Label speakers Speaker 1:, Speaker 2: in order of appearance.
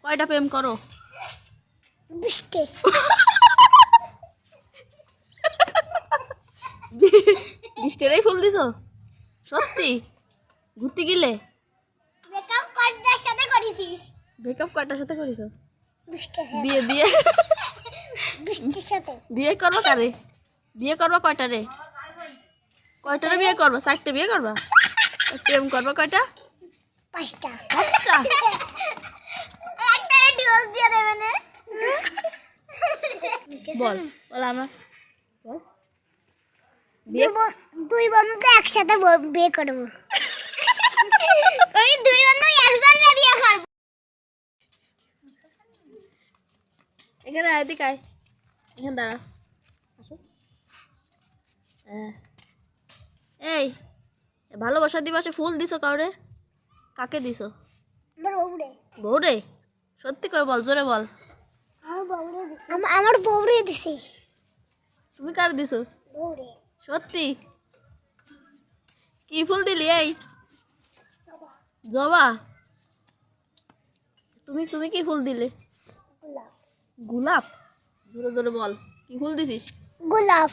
Speaker 1: কয়টা প্রেম করো?
Speaker 2: 20টা।
Speaker 1: 20টারই ফুল দিছো? সত্যি? ঘুরতে গেলে?
Speaker 2: ব্রেকআপ কয়টার সাথে করেছিস?
Speaker 1: ব্রেকআপ কয়টার সাথে করেছো?
Speaker 2: 20টার সাথে।
Speaker 1: বিয়ে বিয়ে
Speaker 2: 20টার সাথে।
Speaker 1: বিয়ে করবা কারে? বিয়ে করবা কয়টারে? কয়টারে বিয়ে করবা? 4টে বিয়ে করবা? আর প্রেম করবা কয়টা?
Speaker 2: 5টা।
Speaker 1: 5টা?
Speaker 2: একটা ডিভোর্স দিয়ে দেবে না?
Speaker 1: বল বল আমরা বল। বিয়ে
Speaker 2: দুই বন্ধু একসাথে বিয়ে করবো। ওই দুই বন্ধু একসাথে বিয়ে করবো।
Speaker 1: এখানে এদিকে আয়, এখানে দাঁড়া, আসো। এই ভালোবাসা দিবসে ফুল দিছো কাউরে? কাকে দিছো?
Speaker 2: আমার বউরে।
Speaker 1: বউরে? সত্যি করে বল, জোরে বল।
Speaker 2: আমার বউরে দিছি।
Speaker 1: তুমি কার দিছো?
Speaker 2: বউরে।
Speaker 1: সত্যি? কি ফুল দিলি? এই জবা? তুমি তুমি কি ফুল দিলে?
Speaker 2: গোলাপ।
Speaker 1: গোলাপ? জোরে জোরে বল, কি ফুল দিছিস?
Speaker 2: গোলাপ।